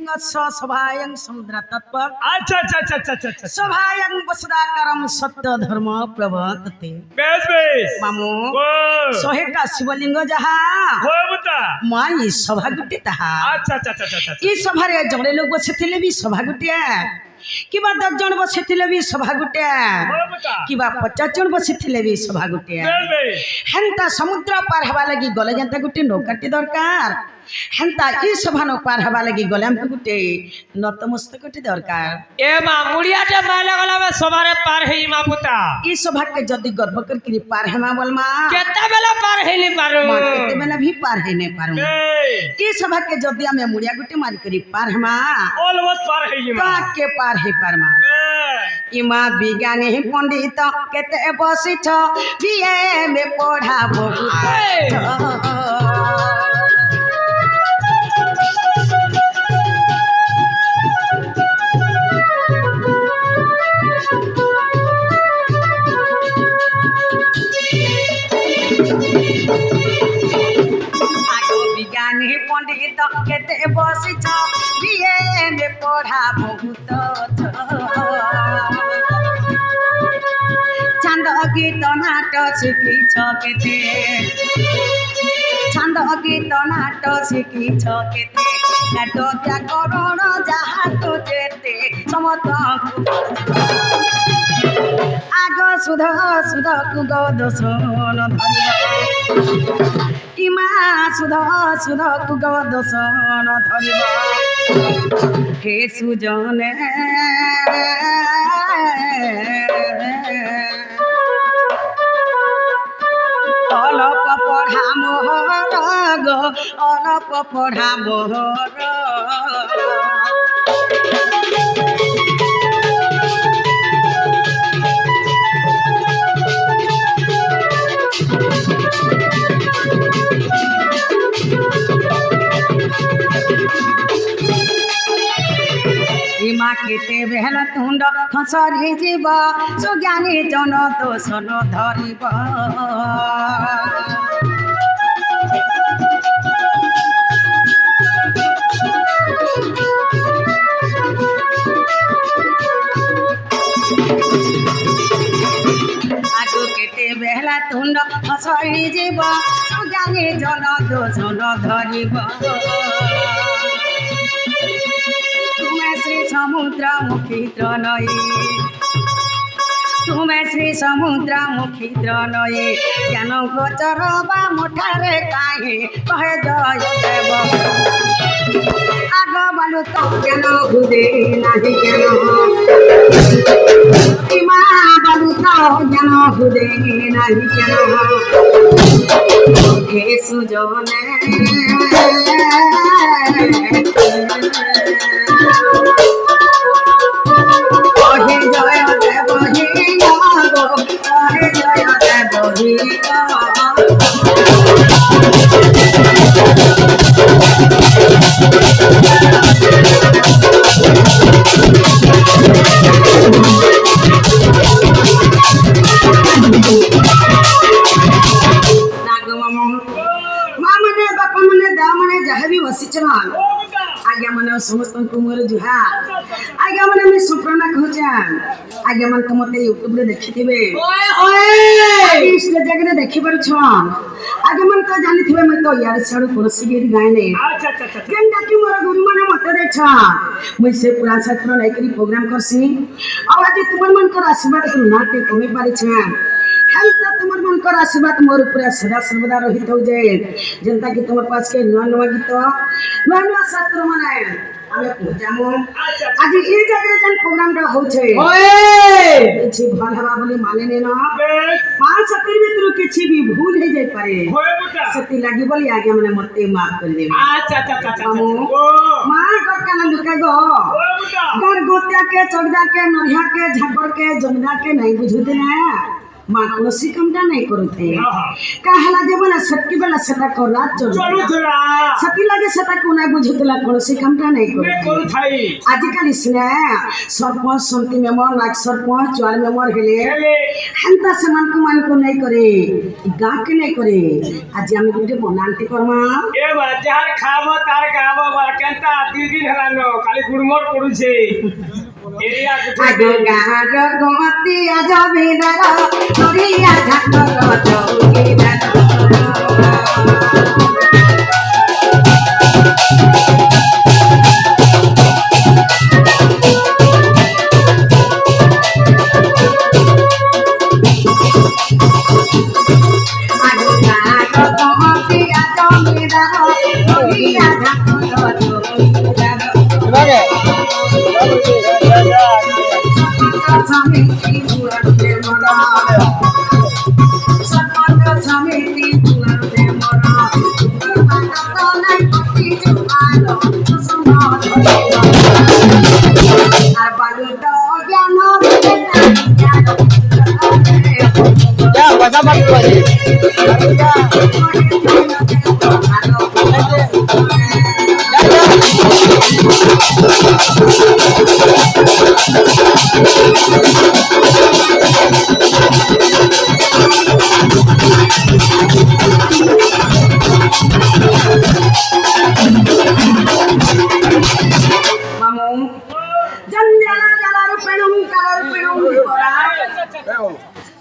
सभायं समुद्र तत्व अच्छा अच्छा अच्छा अच्छा अच्छा अच्छा सभायं वसुदाकारं सत्य धर्म प्रवर्तते बेस बेस मामू ओ शहेटा शिवलिंग जहा हो बुता माई सभा गुटे ताहा अच्छा अच्छा अच्छा अच्छा ई सभारे जड़े लोग बसिथिले भी सभा गुटे किबा 10 जन बसिथिले भी सभा गुटे हो बुता किबा 50 जन बसिथिले भी सभा गुटे बेस बेस हेंता समुद्र पार हवा लगी गले जनता गुटे नौकाटी दरकार हेंता ई सभा नो पार हवा लगी गले हमको गुटे नतमस्तकटी दरकार ए मा मुड़ियाटे माले गला में सवारे पार हेई मा बुता ई सभा के जदी गर्व कर करी पार हेमा बोलमा केता बेला पार हेई नी पारो मां केते बेला भी पार हे ने पारू ए ई सभा के जदी हमें मुड़िया गुटे मारी करी पार हेमा ऑलमोस्ट पार हेई मा का के पार हे पार मा इमा विज्ञानी पंडित केते बसिछ बीए में पढ़ा बहुत विज्ञानी पंडित केते बसिछ बीए में पढ़ा बहुत छंद गीत नाट शिखिछ केते छंद गीत नाट शिखिछ केते नाट व्याकरण जहा तो जेते समत आग सुध सुध कुग दोषन धरिब इमा सुध सुध कुग दोषन धरिब हे सुजने अलप पढ़ा मोहर गो अलप पढ़ा मोहर केते बेहल तुंड हसरी जीव सुज्ञानी जन दोषन धरिब आगो केते बेहला तुंड हसरी जीव सुज्ञानी जन दोषन धरिब श्री समुद्र मुखी त्रनय तुम्हें श्री समुद्र मुखी त्रनय ज्ञान गोचर बा मुठारे काहे कहे जय देव आग बालु तो ज्ञान हुदे नाही ज्ञान इमा बालु तो ज्ञान हुदे नाही ज्ञान हे सुजने हे जय देव हे गो हे जय देव मामने बापा मने दा मने जहाँ भी बसिचन आज्ञा मन समस्त मोर जुहा आज्ञा मन मैं सुप्रणा कहूचान आज्ञा मन तो मते यूट्यूब रे देखिथिबे ओए ओए इस जगह देखि परछन आज्ञा मन तो जानिथिबे मैं तो यार साडू कोनसी गेरी गायने अच्छा अच्छा अच्छा केनटा कि मोर गुरु माने मते देछा मैं से पूरा छात्र लाइकरी प्रोग्राम करसी आ आज तुमन मन कर आशीर्वाद को नाटे कमे पारे छ हेल्थ तुमर मन कर आशीर्वाद मोर पूरा सदा सर्वदा रहित हो जाए जनता की तुमर पास के नवा नवा गीत नवा नवा शास्त्र मनाए आमे पूजामो आज ई जगह जन प्रोग्राम का हो छे ओए किछि भल हवा बोली माने ने ना पांच सती भीतर किछि भी भूल हे जाय पारे होय बेटा सती लागी बोली आगे मने मते माफ कर दे अच्छा अच्छा अच्छा मां गक्का न लुका गो होय बेटा कर गोत्या के चगदा के नरिया के झपर के जंगदा के नहीं बुझुते ना ମା କୌଣସି କାମଟା ନାଇଁ କରୁଥେ କାହେଲା ଜୀବନ ସେତିକି ବେলা ସେଟା କଲା ଚଲୁଥିଲା ସେଥିଲାଗି ସେଟାକୁ ନାଇଁ ବୁଝୁଥିଲା କୌଣସି କାମଟା ନାଇଁ କରୁଥାଏ ଆଜିକାଲି ସିନା ସରପଞ୍ଚ ସମିତି ମେମ୍ବର ନାକ ସରପଞ୍ଚ ୱାର୍ଡ ମେମ୍ବର ହେଲେ ହେନ୍ତା ସେମାନଙ୍କୁ ନାଇଁ करे ଗାଁକେ ନାଇଁ करे ଆଜି ଆମେ ଗୋଟେ ବନାନ୍ତି କର୍ମା ଏ ଯାହାର ଖାବ ତାର ଖାବ କେନ୍ତା 2 ଦିନ ହେଲାନ ଖାଲି ଗୁଡମୋଡ ପଡୁଛେ ଏରିଆ ଆଗ ଗାଁର ଗମତିଆ ଜମିଦାର ନଡ଼ିଆ ଝାଟର ଚୌକିଦାର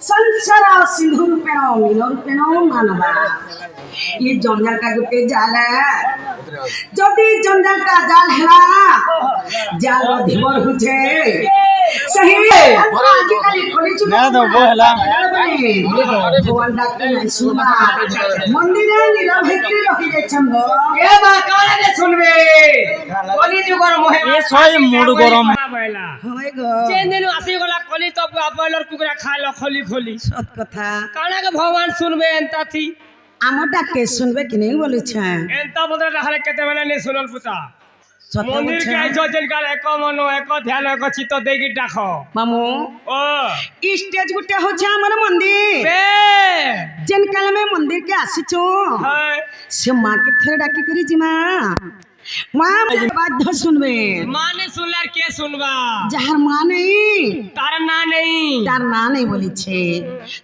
संसार सिंधु रूपेण मीन रूपेण मानवा ये जंजाल का गुटे जाल जदि जंजाल का जाल है जाल धीवर हुचे सही आजकल खोली चुके ना तो वो हला भगवान डाक्टर नहीं सुना मंदिर नीरव हेकरी रही जे छंगो ए बा काले ने सुनबे कली जुगर मोहे ये सोई मूड गरम बैला होय गो चेन दिन आसी गला कली तो बॉयलर कुकरा खा लो खली खली सत कथा काना के भगवान सुनबे एंता थी आमटा के सुनबे कि नहीं बोले छ एंता बदल रहले केते बेला नहीं सुनल पुता मंदिर के जो जनकार एक मनो एक ध्यान एक चित्त देगी डाखो मामू ओ स्टेज गुटे हो छ हमर मंदिर बे जन काल में मंदिर के आसी छो हाय से मां के थे डाकी करी जी मां मां बाध्य सुनबे माने सुनलार के सुनबा जहर मां नहीं तार ना नहीं तार ना नहीं बोली छे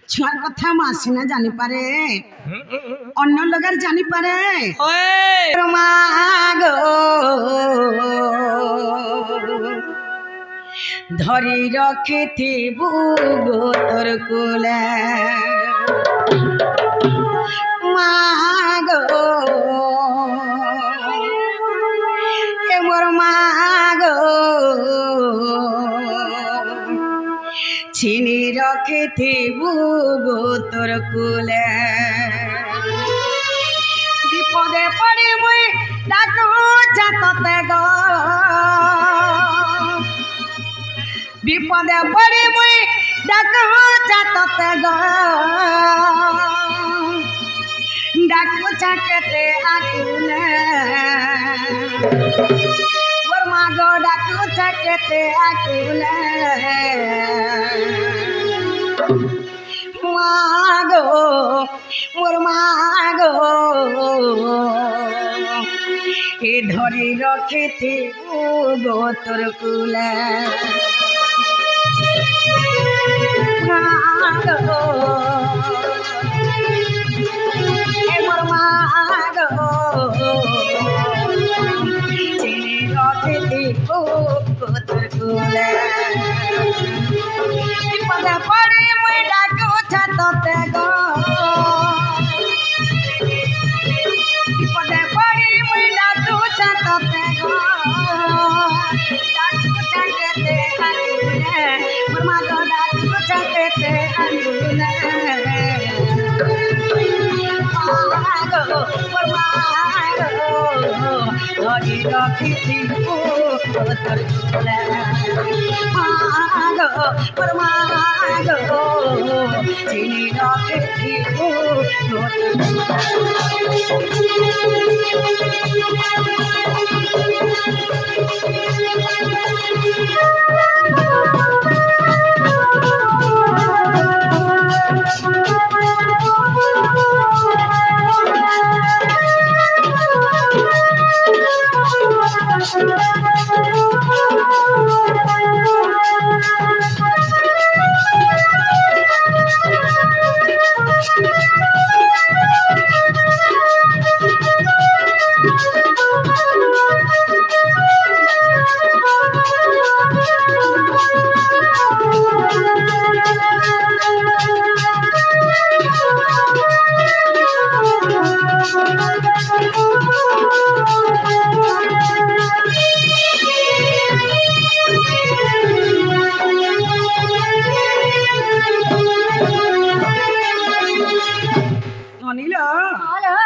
छुआर कथा मां सिना जानी पारे अन्य लोगर जानी पारे ओए मागो धरी रखे थी बुगो तोर कुले मागो ए मोर मागो छिनी रखे थी बुगो तोर कुले विपदे पड़े मुई डाकू जातते गो विपदे पड़े मुई डाकू जातते गो डाकू चाकते आकुले मोर मागो डाकू चाकते आकुले मागो मोर मागो ए धरी रखिथि गो तोर कुले मागो ए मोर मागो चिनी रखिथि गो तोर कुले विपदे पड़े मुई डाकू छातते गो विपदे पड़े मुई डाकू छातते गो डाकू छाकते आकुले मोर मागो डाकू छाकते आकुले मागो मोर मागो धरी रखिथि तोर कुले मागो मोर मागो चिनी रखिथि तोर कुले অনিল হ্যালো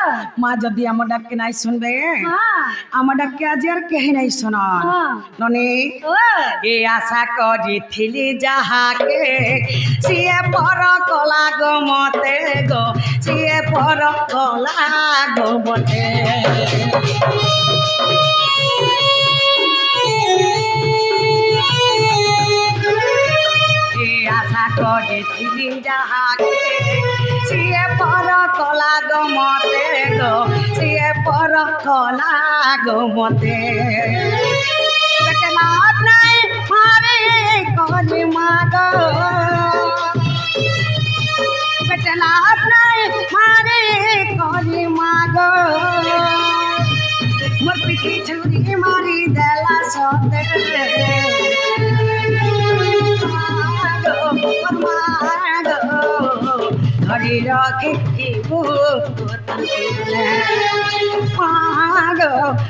মা যদি আমার ডাককে নাই শুনবে হ্যাঁ আমার ডাককে আজ আর কেহি নাই শোন হ্যাঁ। ননি ও এ আশা করিଥିଲି যাহাকে সিয়ে পর কলা গো মতে গো সিয়ে পর কলা গো মতে এ আশা করিଥିଲି যাহাকে সিয়ে পর কলা গো মতে গো সিয়ে পর কলা গো মতে বেটলাত নাই মারে কলি মাগ বেটলাত নাই মারে কলি মাগ মোর পিঠি ছুরি মারি দেলা সতে ধরি রাখিব মাগ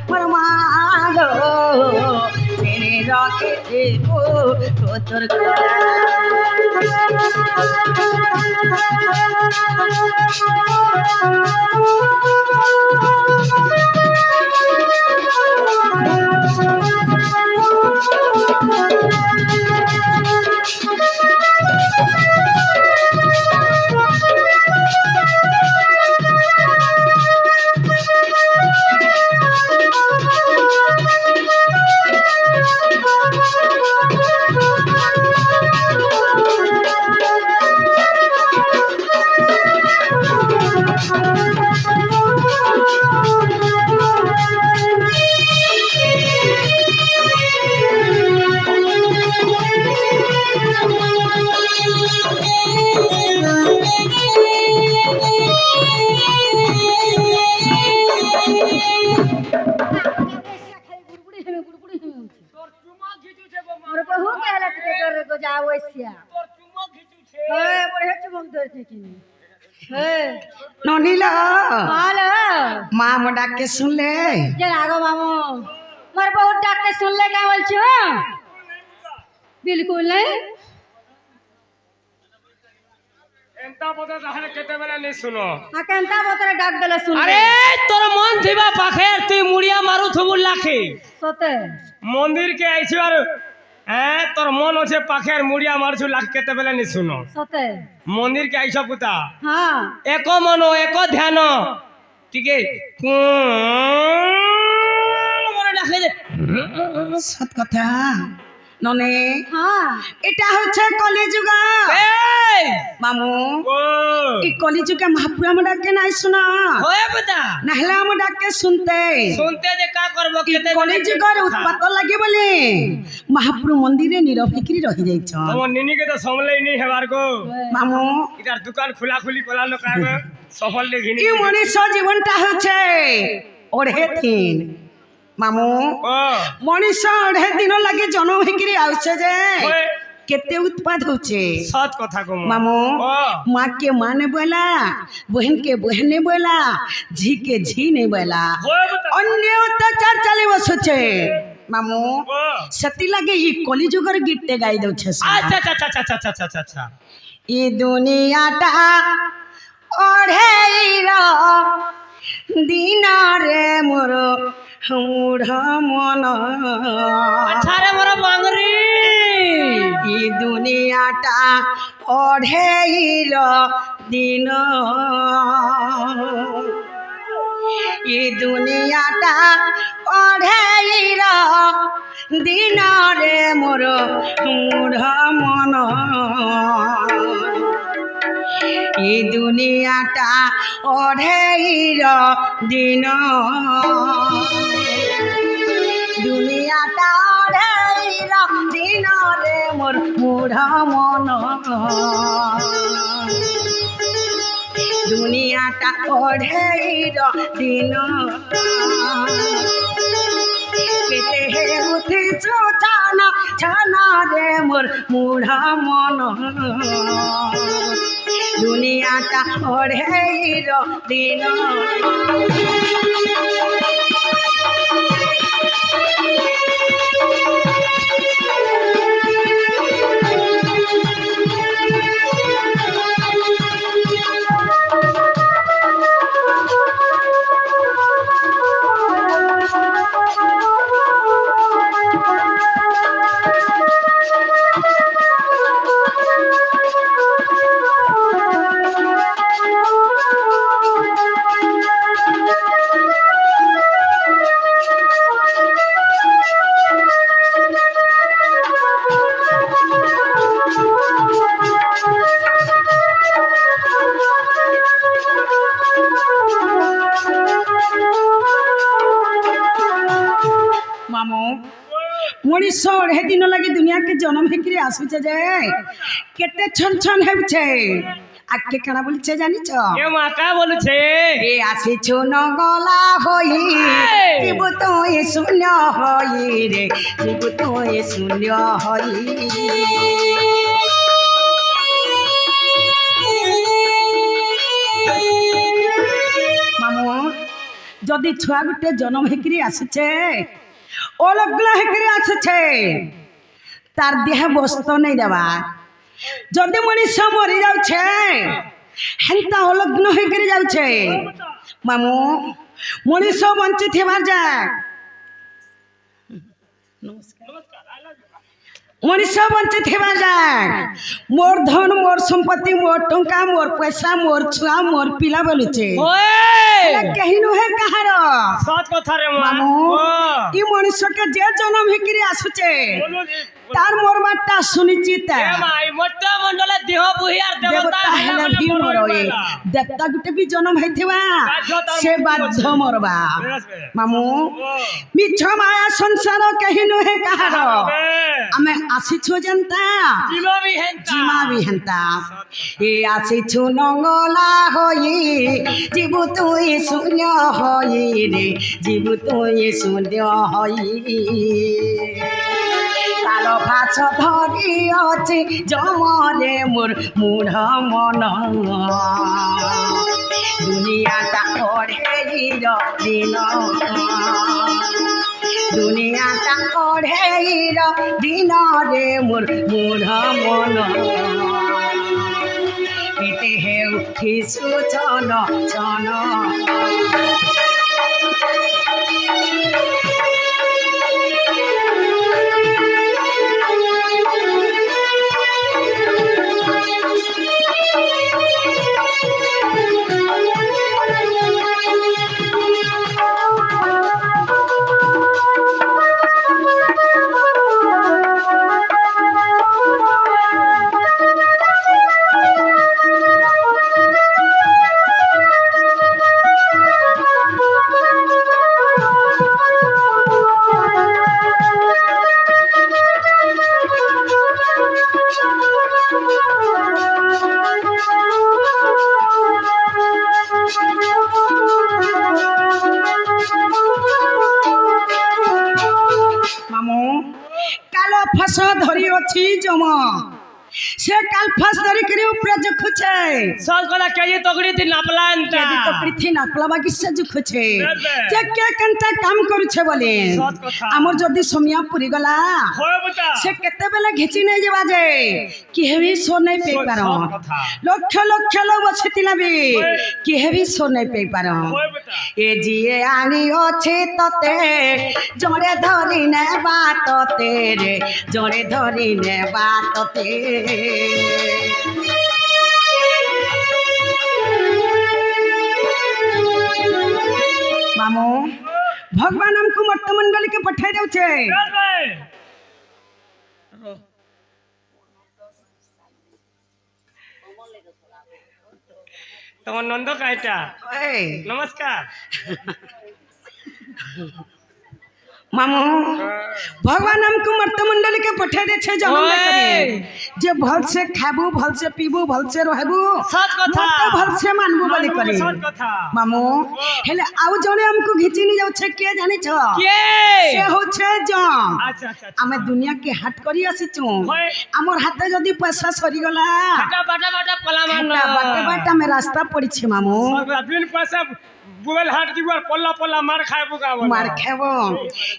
মোর মাগ ছেড়ে রাখিব তোর মোর বহু কেলা টিকে করে গো যাও এসিয়া হে বড় চুমক ধরছে কি হে ননিল হ্যালো মা আমার ডাককে শুনলে যে আগো মামু মোর বহুত ডাকতে শুনলে কে বলছো বিলকুল নাই এন্তা বদা তাহলে কেতেবেলা নি শুনো আকেন্তা বতরে ডাক দিলে শুনলে আরে তোর মন থিবা পাখে তুই মুড়িয়া মারু থবু লাখে সতে মন্দির কে আইছি আর হ্যাঁ তোর মন আছে পাখে মুড়িয়া মারছু লাখ কেতেবেলা নি শুনো সতে মন্দির কে আইছ পুতা হ্যাঁ এক মন এক ধ্যান টিকে মনে ডাকে দে সত কথা ননে হ্যাঁ এটা হচ্ছে কলিযুগ এই মামু ও এই কলিযুগে মহাপ্রভু আমার ডাককে নাই শোনা হয় পুতা নাহলে আমার ডাককে শুনতে শুনতে যে কা করব কেতে কলিযুগর উৎপাত লাগে বলে মহাপ্রভু মন্দিরে নিরভিক্রি রহি যাইছ তোমার নিনিকে তো সমলাই নি হেবার গো মামু এটার দোকান খোলা খুলি করানো কাগ সফল দেখিনি এই মনুষ্য জীবনটা হচ্ছে ওড়ে দিন মামু ও মনুষ্য ওড়ে দিন লাগে জন্ম হইকিরি আউছে যে ওই কেতে উৎপাত হচ্ছে সৎ কথা কম মামু ও माँ के माँ ने बोला बहन के बहन ने बोला झी के झी ने बोला হয় পুতা अन्य अत्याचार चले बसुचे मामू ও सती लगे ये कलिजुगर गीतटे गाई दउछे আচ্ছা আচ্ছা আচ্ছা আচ্ছা আচ্ছা আচ্ছা আচ্ছা ई दुनियाटा ओढ़ेर दिन रे मोर मूढ़ मन আচ্ছা রে মোর বাংরি ई दुनियाटा ओढ़ेर दिन ई दुनियाटा ओढ़ेर दिन रे मोर मूढ़ मन ई दुनियाटा ओढ़ेर दिन दुनिया দুনিয়াটা অঢেইর দিনরে মোর মূঢ় মন দুনিয়াটা অঢেইর দিন কেতে হে উঠিছু ছানা ছানা রে মোর মূঢ় মন দুনিয়াটা অঢেইর দিন মামু মଣିষ অঢ়ে দিন লাগি দুনিয়াকে জন্ম হেকিরি আসুছে যে কেতে ছন ছন হেউছে আগে কানা বলছে জানিছ এ মাকা বলছে এ আসিছু নগলা হই জীব তুই শূন্য হই রে জীব তুই শূন্য হই মামু যদি ছুয়া গোটে জন্ম হেকিরি আসুছে অলগ্ন হেকিরি আসুছে তার দেহে বস্ত্র নেই দেবা যদি মଣିষ মরি যাচ্ছে হেন্তা অলগ্ন হেকিরি যাচ্ছে মামু মଣିষ বঞ্চি থিবার যায় মଣିষ বঞ্চি থিবা যায় মোর ধন মোর সম্পত্তি মোর টঙ্কা মোর পয়সা মোর ছুয়া মোর পিলা বলুছে কেহি নুহে কাহার সৎ কথা রে মামু ই মনুষ্যকে যে জন্ম হেকিরি আসুছে তার মরবারটা সুনিশ্চিত মধ্য মন্ডলে দেহ বুহি আর দেবতা হেলা ভি মরবে দেবতা গুটে বি জন্ম হইথিবা সে বাধ্য মরবা মামু মিছ মায়া সংসার কেহি নুহে কাহার আমি আসিছু যেন্তা জিমা বি হেন্তা এ আসিছু নঙ্গলা হই জীব তুই শূন্য হই রে জীব তুই শূন্য হই কালো ফাছ ধরি অছি জমরে মোর মূঢ় মন দুনিয়াটা অঢেইর দিন দুনিয়াটা অঢেইর দিন রে মোর মূঢ় মন পেটে হেউ খিসু ছন ছন ফাঁস ধরি অছি জম সে কাল ফাঁস ধরি করে উপরে জুখুছে সব কথা কেজি তকড়ি থি নাপলান কেদি তো পৃথি নাপলা বাকি সে জুখুছে যে কে কেনটা কাম করছে বলে আমার যদি সমিয়া পুরি গলা সে কেতে বেলা ঘিচি নাই যাবা যে কি হেবি সো নাই পেই পার লক্ষ লক্ষ লোক বসিতিলা বি কি হেবি সো নাই পেই পার এ জিয়ে আনি অছে ততে জড়ে ধরি নেবা ততে রে জড়ে ধরি নেবা ততে मामू भगवान हमको मट्टमंडली के पठाई दे তোমার নন্দ কাইটা নমস্কার मामू भगवान हमको मर्तमंडल के पठा दे छे जन्म ओए। करे जे भल से खाबू भल से पीबू भल से रहबू सच कथा। मत भल से मानबू बोली करे सच कथा मामू हेले आउ जने हमको घिची नि जाउ छे के जानि छ के से हो छे जम अच्छा अच्छा आमे दुनिया के हाट करी आसी छु ओए। हमर हाथे जदी पैसा सरी गला बाटा बाटा बाटा पला मान बाटे बाटे में रास्ता पड़ी छे मामू बिन पैसा बुबल हाट जीवर पल्ला पल्ला मार खाए बुका बोला मार खेबो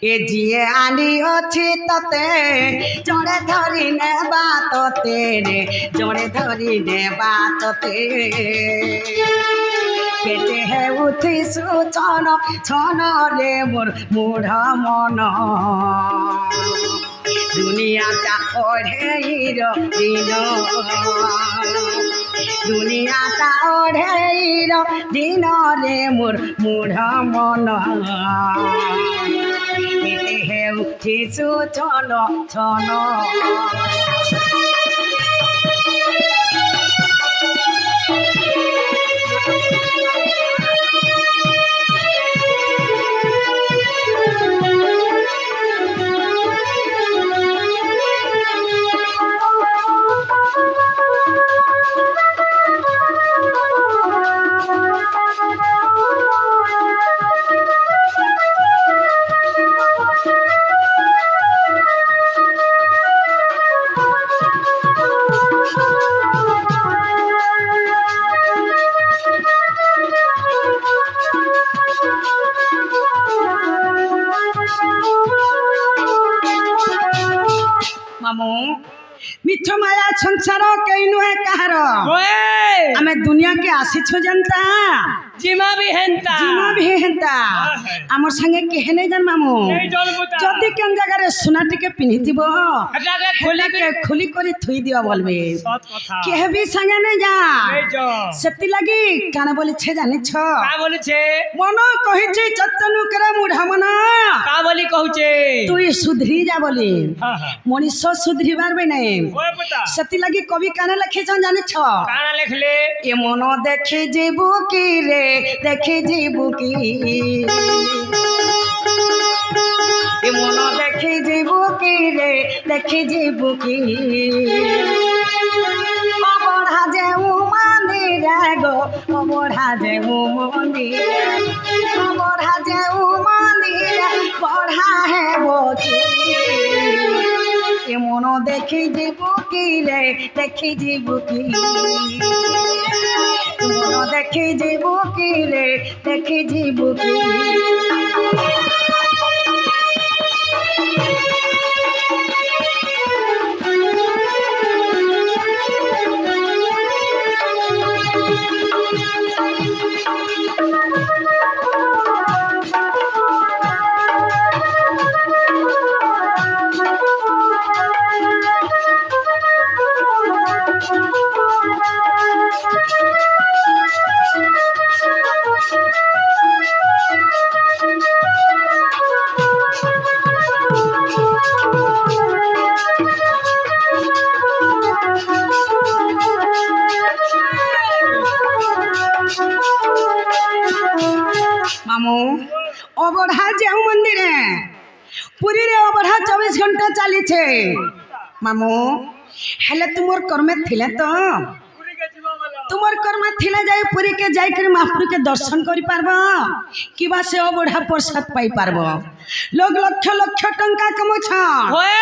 ए जिए आनी अछि तते जड़े धरी ने बात तेरे जड़े धरी ने बात तेरे केते हे उठी सुचन छन रे मोर मूढ़ मन दुनियाटा ओढ़ेर दिन दुनियाटा ओढ़ेर दिन रे मोर मूढ़ मन केते हे उठी सुचन छन मामू मिठ माया संसार कई नुहे कहार ओए आमे दुनिया के आसी छु जनता जिमा भी हेंता जीमा भी हेंता हमर संगे केहे नै जान मामू नहीं जल बुता जदी केन जगह रे सोना टिके पिनि दिबो हटा के खोले के खुली करी थुई दिया बोलबे सच कथा केहे भी संगे नै जा नहीं जो सेति लागि काना बोली छे जानि छ का बोले छे मन कहि छै चतनु करे मुढा मन का बोली कहू छे तुई सुधरी जा बोली हां हां मनीष सुधरिबार बे नै ओए बुता सेति लागि कवि काना लिखे छन जानि छ काना लिख ले ए मन देखि जीबू की रे देखि जीबू की ए मन देखि जीबू की रे देखि जीबू की बढ़ा जे मंदिर गो बढ़ा जे मंदिर बढ़ा जे मंदिर बढ़ा है वो ए मन देखि जीबू की रे देखि जीबू की मन देखि जीबू की रे देखि जीबू की मामू अबढ़ा जाऊ मंदिर पुरी रे अबढ़ा 24 घंटा चली छे मामू हेले तुमर कर्मे थिले तो पूरी के जीवा वाला तुमर कर्मे थिले जाई पुरी के जाई कर महापुर के दर्शन करि पारबो किबा से अबढ़ा प्रसाद पाई पारबो लोग लक्ष लक्ष टंका कमो छ ओए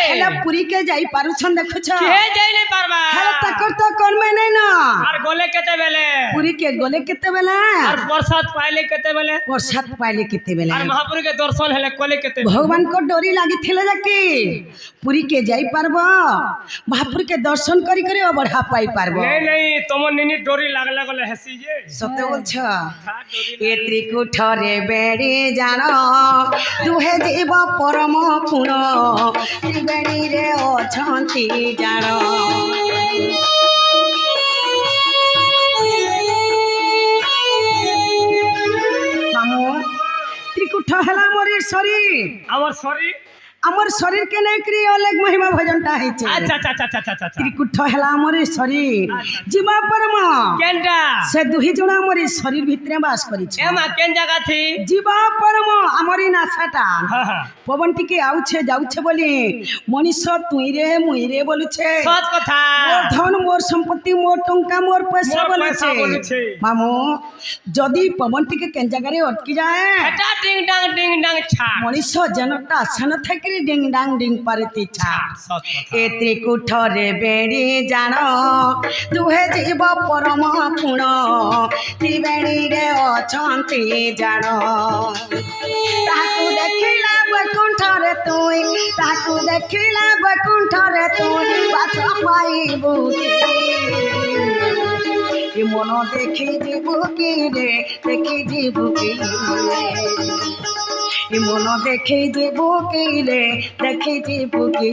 हेले पुरी के जाई पारु छन देखु छ के जाई नहीं पारबा हेले तकर तो कर्मे नै न और गोले केते बेले पुरी के गोले केते बेला और प्रसाद पाइले केते बेले प्रसाद पाइले केते बेला और महापुर के दर्शन हेले कोले केते भगवान को डोरी लागी थिले जाके पुरी के जाई पारबो महापुर के दर्शन करी करी अबढ़ा पाई पारबो नहीं नहीं तुम निनी डोरी लागले गले हसी जे सत्य बोलछ था डोरी ए त्रिकुठ रे बेड़ी जानो तुहे जीव परम पुण त्रिवेणी रे अछंती जानो मामू त्रिकुठ हेला मोर शरीर हमर शरीर আমার শরীর কে নেইকরি অলেগ মহিমা ভজনটা হইছে আচ্ছা আচ্ছা আচ্ছা আচ্ছা আচ্ছা ত্রিকুট হেলা আমার এই শরীর জীবা পরম কেনটা সে দুহি জন আমার এই শরীর ভিতরে বাস করিছে এমা কেন জায়গা থি জীবা পরম আমার এই নাসাটা হ্যাঁ হ্যাঁ পবন টিকে আউছে যাউছে বলি মনীষ তুই রে মুই রে বলুছে সৎ কথা মোর ধন মোর সম্পত্তি মোর টঙ্কা মোর পয়সা মোর পয়সা বলুছে বলুছে। মামু যদি পবন টিকে কেন জায়গায় অটকি যায় এটা ডিং ডাং ছা মনীষ যেনটা আসন থেকে ডিং ডাং ডিং পারতি ছা সৎ কথা এ ত্রিকুঠরে বেড়ি জাণ দুহে জীব পরম পুণ ত্রিবেণীরে অছন্তি জাণ তাহাକୁ ଦେଖିଲା ବୈକୁଣ୍ଠରେ ତୁଇ ତାହାକୁ ଦେଖିଲା ବୈକୁଣ୍ଠରେ ତୁଇ ବାସ ପାଇବୁ କି ମନ ଦେଖି ଯିବୁ କି ରେ ଦେଖି ଯିବୁ କି ଏ ମନ ଦେଖି ଯିବୁ କି ରେ ଦେଖି ଯିବୁ କି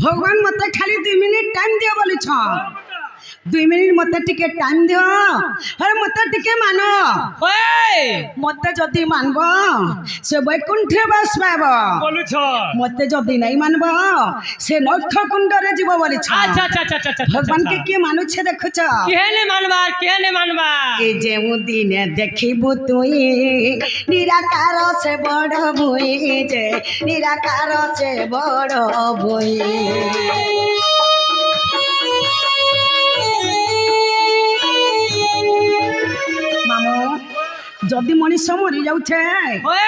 भगवान मत खाली 2 मिनिट टाइम दियो बोली छ 2 मिनिट मत टिके टाइम दियो अरे मत टिके मानो ওই मत जदि मानबो से वैकुंठे बास पाबो বলুছ मत जदि नहीं मानबो से नरक कुंडरे जीव बोली छ আচ্ছা আচ্ছা আচ্ছা আচ্ছা भगवान के के मानु छे देखो छ কেনে মানবার কেনে মানবা ए जेउ दिन देखिबु तुई निराकार से बड़ भुई जे निराकार से बड़ भुई मामू जदि मनीष मरी जाउछे ওই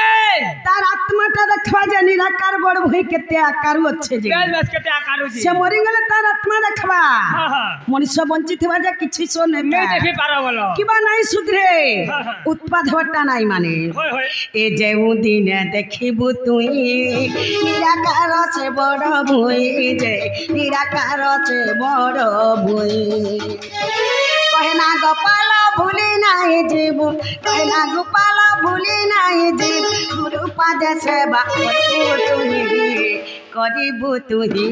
तार आत्माटा देखबा जे निराकार बड़ भुई केते आकार अच्छे जे বেশ বেশ কেতে আকারু জি से मरी गले तार आत्मा देखबा হ্যাঁ হ্যাঁ मनीष बंची थिबा जे किछि सो নেই नेबे দেখি পারো বলো किबा नहीं सुधरे हाँ, हाँ। उत्पाद हटा नहीं माने হয় হয় ए जेउ दिन देखिबु तुई निराकार से बड़ भुई जे निराकार से बड़ भुई कहना गोपाल भूली नहीं जीव कहना गोपाल भूली नहीं जीव गुरु पद सेवा करिबु तुही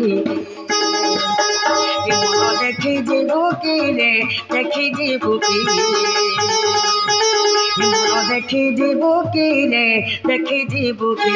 देखी जीवु की रे देखी जीवु की देखी जीवु की रे देखी जीवु की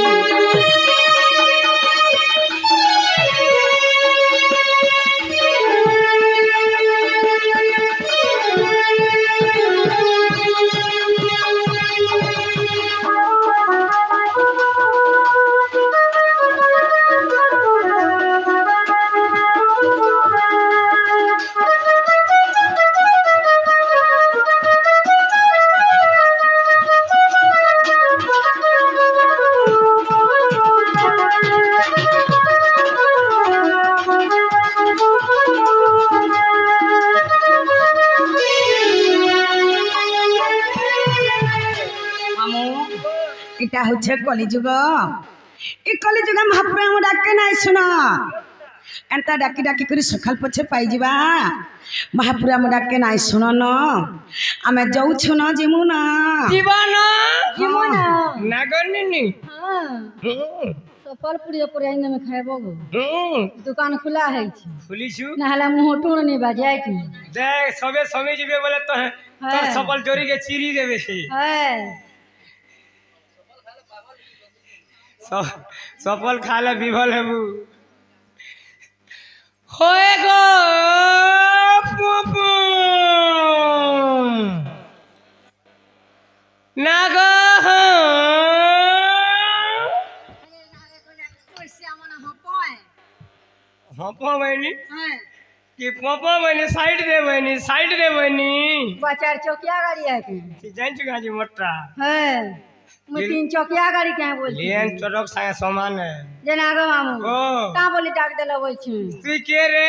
এটা হচ্ছে কলিযুগ এই কলিযুগ মহাপ্রভু ডাকে নাই শুন এন্তা ডাকি ডাকি করে সকাল পছে পাইযা মহাপ্রভু ডাকে নাই শুন ন আমি যাউছু না জিমু না জীবন জীবন নাগরনি हाँ सफल पूरी पूरी आइंदा में खाएबो गो दुकान खुला है খুলিছু नहला मुंह टूण नहीं बाजाय की দেখ সবে সময় যাবে বলে তো তোর সফল জরিকে চিরি দেবে সে है সফল খালে বিফল হেবু হয়ে গো পুপু না গো হপ বইনি कि पापा मैंने साइड दे बनी बचार चौकिया गाड़ी है की जान चुका जी मोटा है मैं 3 चकिया गाड़ी क्या बोलती লিয়েন চড়ক সাথে সমান जेना आगो मामू ও का बोली डाक देला बोल छी তুই কে রে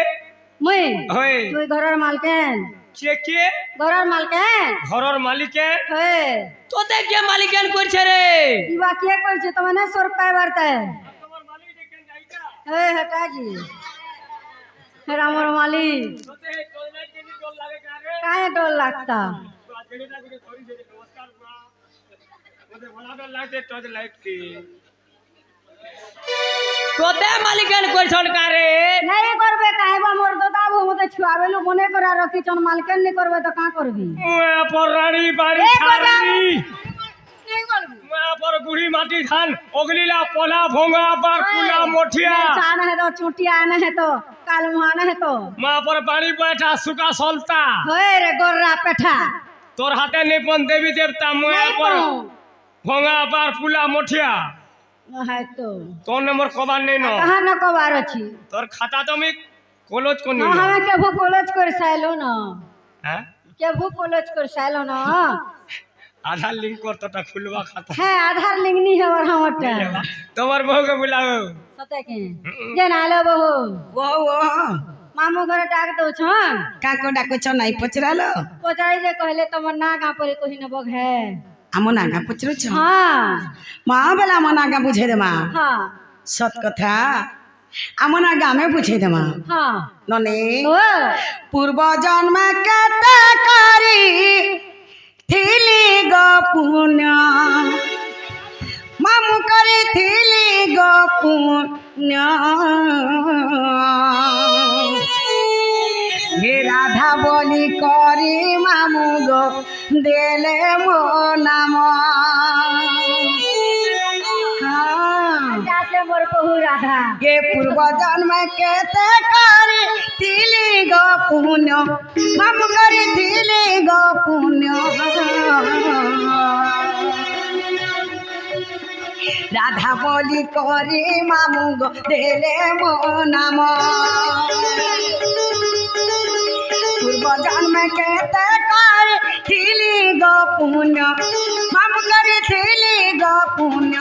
मैं হই তুই ঘরের মালকেন কে কে ঘরের মালকেন ঘরের মালিকে হে তোতে কে মালিকান করছে রে ইবা কে করছে তো মানে সর পায় বারতে হে হটা জি হে আমার মালিক काहे डर लगता তোতে মালিকান করছন কারে नहीं करबे काहे बा मोर दादा वो मते छुआवेलु बने करा रखी चन मालकन नहीं करबे तो का करबी পরানি বাড়ি এ বাবা! ছাড়ি नहीं करबी पर गुड़ी माटी धान ओगलीला पोला भोंगा पर कुला मोठिया चान है तो चुटिया आना है तो काल मुहाना है तो माँ पर पानी बैठा सुखा सोलता होए रे गोर्रा पेठा तोर हाथे निपन देवी देवता मुआ नहीं पर तो भोंगा पर कुला मोठिया है तो तो नंबर कबार नहीं नो कहाँ न कबार अछि तोर खाता तो मी कॉलेज को हाँ नहीं हमें के भू कॉलेज कर साइलो न हैं के भू कॉलेज कर साइलो न आधार लिंक कर तो खुलवा खाता है आधार लिंक नहीं है और हमटा तुम्हार बहू के बुलाओ सते के जे नालो बहू वो मामू घर डाक दो छन काको डाको छ नाही पचरालो पचाई जे कहले तमर ना का पर कोही न बग है आमो नागा पचरो छ हाँ मा बेला म नागा बुझे दे मा हाँ सत कथा आमो नागा में बुझे दे मा हाँ नने ओ पूर्व जन्म कता करी थिली गो पुण्य मामु करे थिली गो पुण्य हे राधा बोली करी मामु गो देले मो नाम जासे मोर बहु राधा ये पूर्व जन्म केते करे थिली गो पुण्य मामु करे थिली गो पुण्य राधा बोली करी मामु गो देले मो नाम पूर्व जन्म केते करे थिली गो पुण्य मामु करे थिली गो पुण्य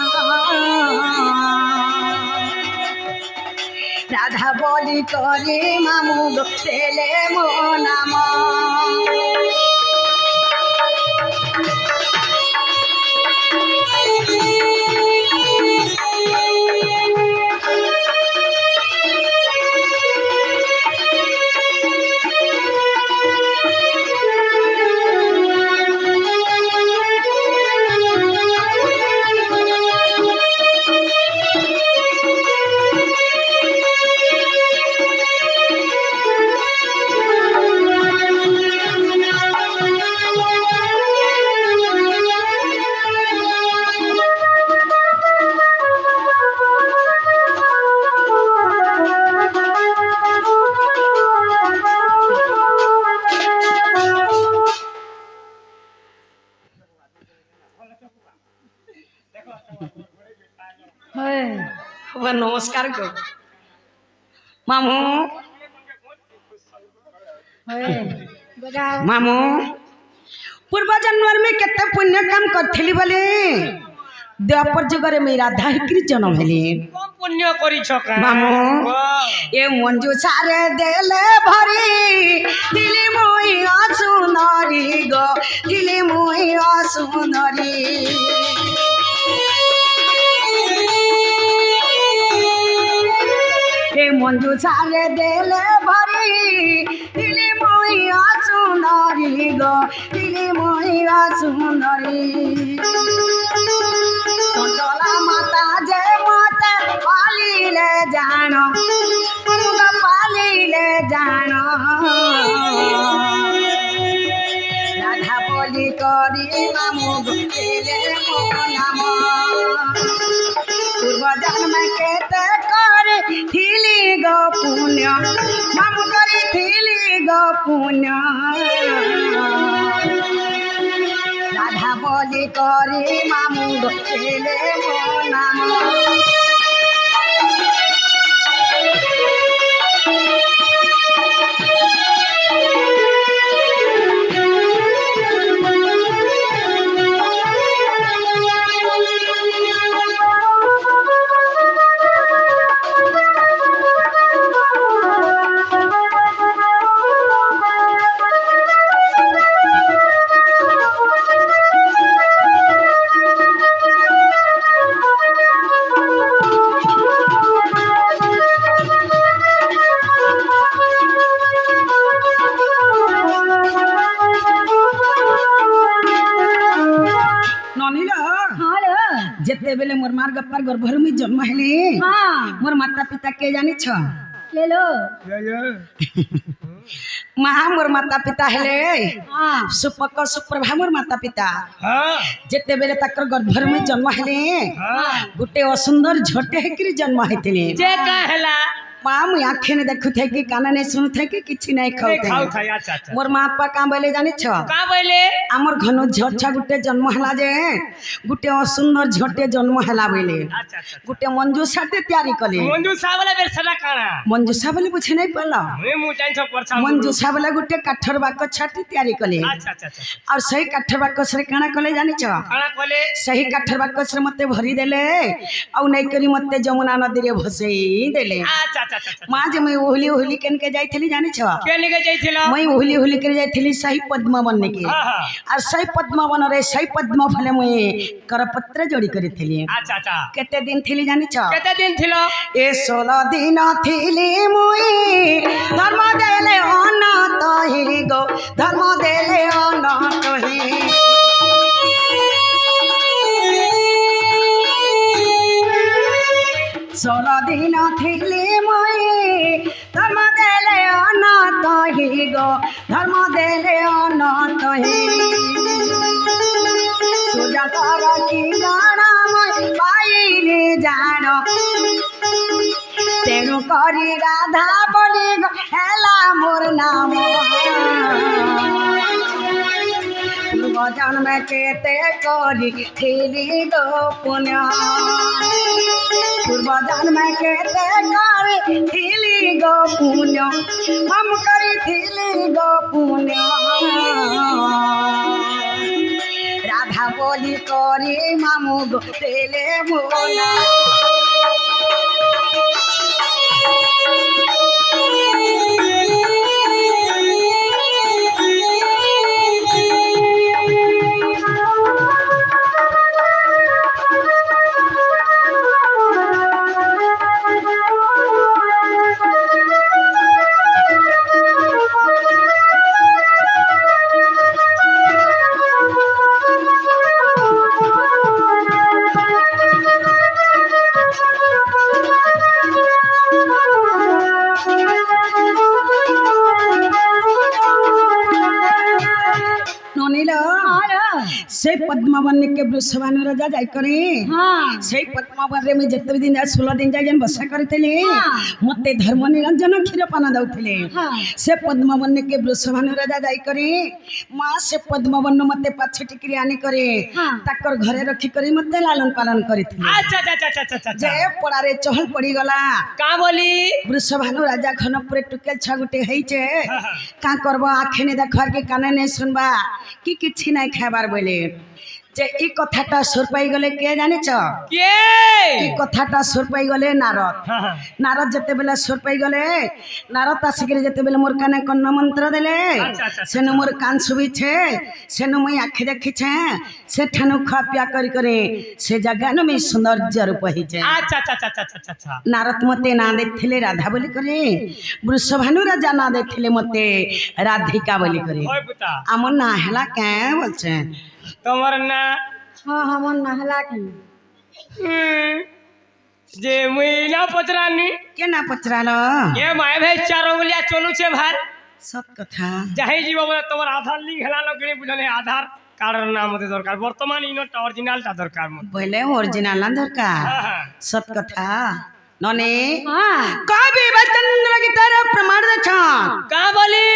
राधा बोली करी मामु गो देले मो नाम होए नमस्कार गो मामू होए बजाओ मामू पूर्व जन्म में केते पुण्य काम करथिली बोले द्वापर जुगरे में राधा हिकरी जन्म हेली कम पुण्य करी छका मामू ए मंजू सारे देले भरी दिली मोई असुंदरी गो दिली मोई असुंदरी ए मंजू सारे देले भरी दिली मोई असुंदरी गो दिली मोई असुंदरी चंचला माता जे माता पालिले जानो मुगा पालिले जानो राधा बोली करी मामू देले मो नाम पूर्व जन्म केते करे थिली गो पुण्य मामू करे थिली गो पुण्य राधा बोली करी मामू देले मो नाम मोर माता पिता के जानी छ केलो महा मोर माता पिता हेले हाँ सुपक सुप्रभा मोर माता पिता हाँ जेते बेले तकर गर्भर में जन्म हेले हाँ गुटे असुंदर झटे हेकरी जन्म हेतिले जे का हैला माँ मुई आँखे ने देखु थे कि काना ने सुनु थे कि किछि नहीं खाउ नहीं खाऊ थे था अच्छा अच्छा मोर माँ बापा का बोले जानी छ का बोले आमर घन झोछा गुटे जन्म हला जे गुटे असुंदर झटे जन्म हला बोले अच्छा अच्छा गुटे मंजूसाटे तैयारी कले मंजू सावला बेर सदा काना मंजूसा बोले बुझे नहीं पड़ला मैं मु जान छ परछा मंजूसा बोले गुटे काठर बाक छाटी तैयारी कले अच्छा अच्छा अच्छा और सही काठर बाक से काना कले जानी छ काना कोले सही काठर बाक से मते भरी देले औ नहीं करी मते जमुना नदी रे भसई देले अच्छा अच्छा अच्छा माँ जे मैं ओहली ओहली केन के जाइथली जानी छ के निके जाइथिला मैं ओहली ओहली के जाइथली सही पद्म बनने के हां हां और सही पद्म बन रे सही पद्म फले मुई करपत्र जोड़ी करिथली अच्छा अच्छा केते दिन थली जानी छ केते दिन थिलो ए 16 दिन थली मुई धर्म देले अनाथ ही गो धर्म देले अनाथ ही 16 दिन थली मुई धर्म देले अनाथ ही गो धर्म देले अनाथ ही सुजा कर की गाना मुई पाइले जान तेणु करी राधा बोली हेला मोर नाम पूर्व जन्म केते करी थी गो पुण्य पूर्व जन्म केते करी थी गो पुण्य हम करी थी गो पुण्य राधा बोली करी मामू गो तेले मोना से पद्मावन के वृषभानु राजा जाय करे हाँ से पद्मावन रे में जते दिन जा 16 दिन जा जन बसा करथिले मते धर्म निरंजन क्षीर पाना दउथिले हाँ से पद्मावन के वृषभानु राजा जाय करे मां से पद्मावन मते पाछ टिकरी आनी करे हाँ। ताकर घरे रखी करे मते लालन पालन करथिले अच्छा अच्छा अच्छा अच्छा अच्छा जे पड़ारे चहल पड़ी गला का बोली वृषभानु राजा घनपुरे टुकेल छगुटे heiche का करबो आखे ने देखर के काने ने सुनबा कि किछि नै खाबार बोले जे ई कथाटा सुर पाई गले के जानि छ के ई कथाटा सुर पाई गले नारद हां हां नारद जते बेला सुर पाई गले नारद आसिकरे जते बेला मोर काने कन्न मंत्र देले अच्छा, अच्छा, सेनु मोर कान सुबी छे सेनु मई आखे देखि छे से ठानु खा पिया करी करे से जगह न में सौंदर्य रूप ही छे अच्छा अच्छा अच्छा अच्छा अच्छा नारद मते ना देखथिले राधा बोली करे वृषभानु राजा ना देखथिले मते राधिका बोली करे ओए पुता আমন না হেলা কে বলছে তোমার না हाँ हमन नहला के যে মুই না পচরানি কে না পচরালো এ মায় ভাই চার উঙ্গলিয়া চলুছে ভাই সত কথা যাই জীব বলে তোমার আধার লিঙ্ক হেলা লগড়ি বুঝলে আধার কার্ডের নাম মতে দরকার বর্তমান ইনোটা অরিজিনালটা দরকার মতে বলে অরিজিনাল না দরকার হ্যাঁ হ্যাঁ সত কথা ননে हाँ কবি বচন্দ্র কি तरफ प्रमाण দেখান का बोली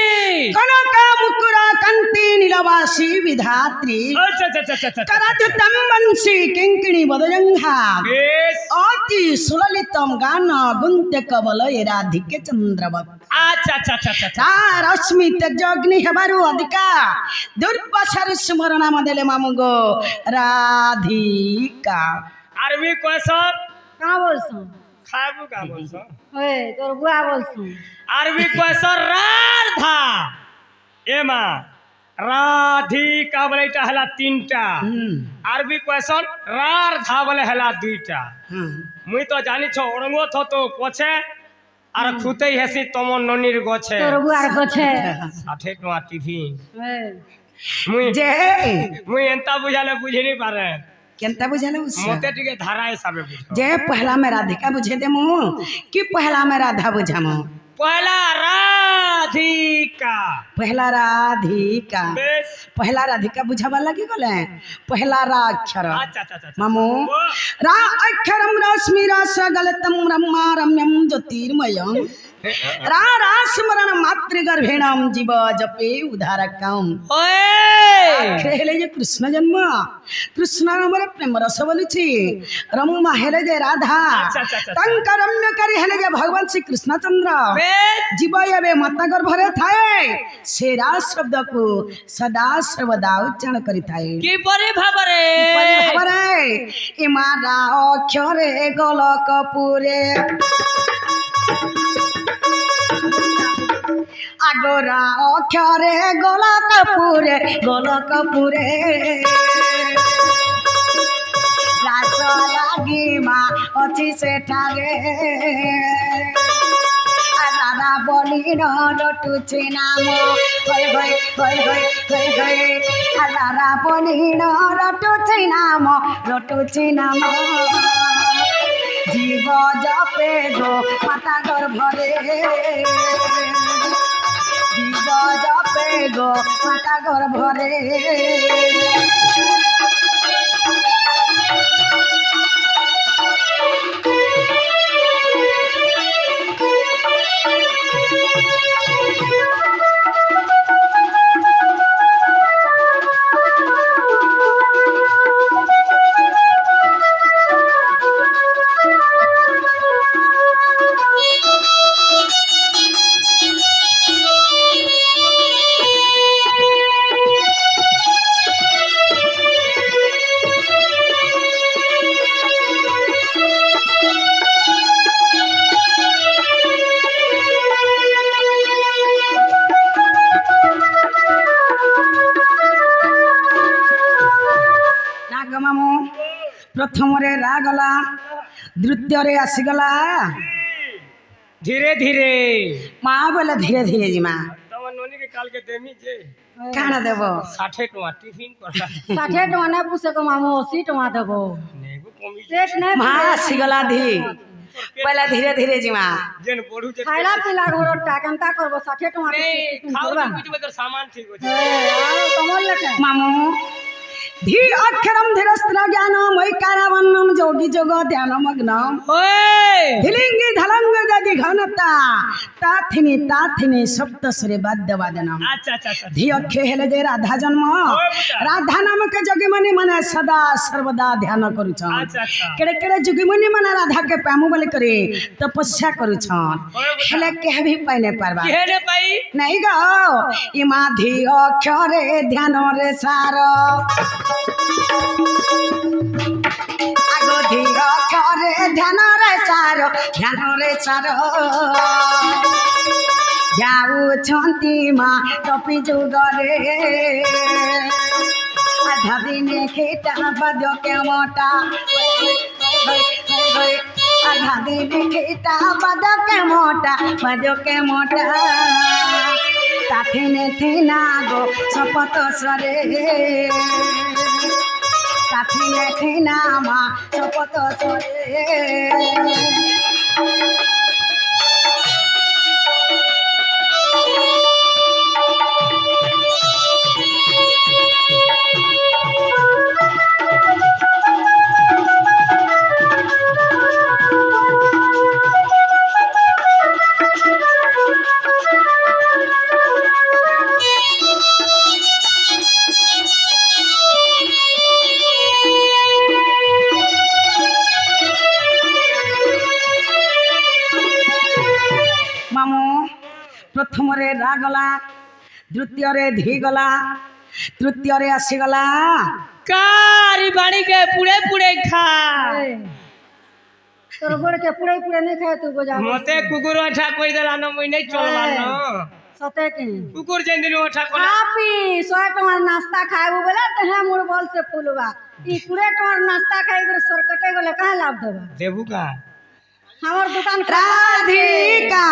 কনক মুকুরা কান্তি নীলবাসী বিধাত্রী আচ্ছা আচ্ছা আচ্ছা আচ্ছা করতুতম বংশী কিঙ্কিণী বদজঙ্ঘা বেশ অতি সুললিতম গান গুন্তে কবল এ রাধিকে চন্দ্রবত আচ্ছা আচ্ছা আচ্ছা আচ্ছা তার অস্মি তেজগ্নি হেবারু অধিকা দুর্বাসার স্মরণ দেলে মামুগো রাধিকা আরবি কোয়েশন कहाँ बोलसू খাবু কা বলছো ओए तोर बुआ बोलसू আরবি কোয়েশন রাধা এমা রাধিকা বলে এটা হলা তিনটা আরবি কোয়েশন রাধা বলে হলা দুইটা মুই তো জানিছ অরঙ্গ থতো পছে আর খুতেই হেসি তমন ননির গছে तोर बुआ गछे 60 টাকা টিভি ओए মুই যে মুই এন্তা বুঝালে বুঝিনি পারে केनता बुझाले उससे मते टिके धारा हिसाबे बुझ जे पहला में राधिका बुझे दे मु कि पहला में राधा बुझामु पहला राधिका पहला राधिका बेस पहला राधिका बुझावा लगी गले पहला रा अक्षर अच्छा अच्छा अच्छा मामू रा अक्षरम रश्मि रसगलतम ब्रह्मा रम्यम ज्योतिर्मयम रा रा स्मरण मातृगर्भेणम जीव जपे उदारकम ओए हेले जे कृष्ण जन्म कृष्ण नामर प्रेम रस बोलुछि रम्मा हेले जे राधा अच्छा, अच्छा, अच्छा। तंक रम्य करी हेले जे भगवान श्री कृष्णचंद्र बेस जीव एबे माता गर्भरे थाए से रा शब्द को सदा सर्वदा उच्चारण करी थाए की परि भाबरे परे इमारा अक्षरे गोलक पुरे আগরা অক্ষরে গোলক পুরে রাস লাগি মা অছি সেঠারে দাদা বলি নটুছি নাম হই হই হই হই হই হই দাদা বলি নটুছি নাম জীব জপে গো মাতা গর্ভরে জীব জপে গো মাতা গর্ভরে ମାମୁ ପ୍ରଥମରେ ରା ଗଲା ଦ୍ୱିତୀୟରେ ଆସିଗଲା धीरे धीरे ମା ବୋଲେ ଧୀରେ ଧୀରେ ଯିମା तम नोनी के काल के देमी जे କାଣା ଦେବ 60 टका टिफिन करला 60 टଙ୍କା नहीं पूछे को मामू 80 टଙ୍କା देबो नेगु कमी रेट नहीं ମା ଆସିଗଲା ବୋଲେ ଧୀରେ ଧୀରେ ଯିମା जेन पढु जे खाइला पिला घरटा केनता करबो 60 टଙ୍କା नहीं खाओ कुछ में तो सामान ठीक हो ए आओ कमल लटे मामू धी अक्षरम धीरस्त्र ज्ञानम ऐकारावन्नम जोगी जोग ध्यान मग्नम ओए धिलिंगी धलंग दधि घनता ताथिनी सप्तस्वरे वाद्य वादनम अच्छा अच्छा अच्छा धी अक्षे हेले जे राधा जन्म राधा नाम के जोगीमणि माने सदा सर्वदा ध्यान करूछन अच्छा अच्छा केड़े केड़े जोगीमणि माने राधा के प्रेम बोले करे तपस्या करूछन हेले के भी पाइने पारबा केने पाई नहीं गो इमा धी अक्षरे ध्यान रे सार आगो धी अक्षरे ध्यान रे सार जाऊछंती मा टपी जुगरे आधा दिने खेता बदो के मोटा आधा दिने खेता बदो के मोटा ताथिने थिना गो शपथ सरे ताथिने थिना मा शपथ सरे मामू प्रथमरे रा गला द्वितीय धी गला तृतीय आसीगला कारी बाणी के पुड़े पुड़े खा तोर गोड़ के पुड़े पुड़े नहीं खाए तू गोजा मते कुकुर अठा कोइ देला न मुई नहीं चलला न सते के कुकुर जेन दिन अठा कोला आपी 100 टଙ୍କା नाश्ता खाएबो बोला त है मोर बॉल से फूलवा ई 20 टଙ୍କା नाश्ता खाए इधर सरकटे गले कहां लाभ देबा देबू का हमर दुकान राधिका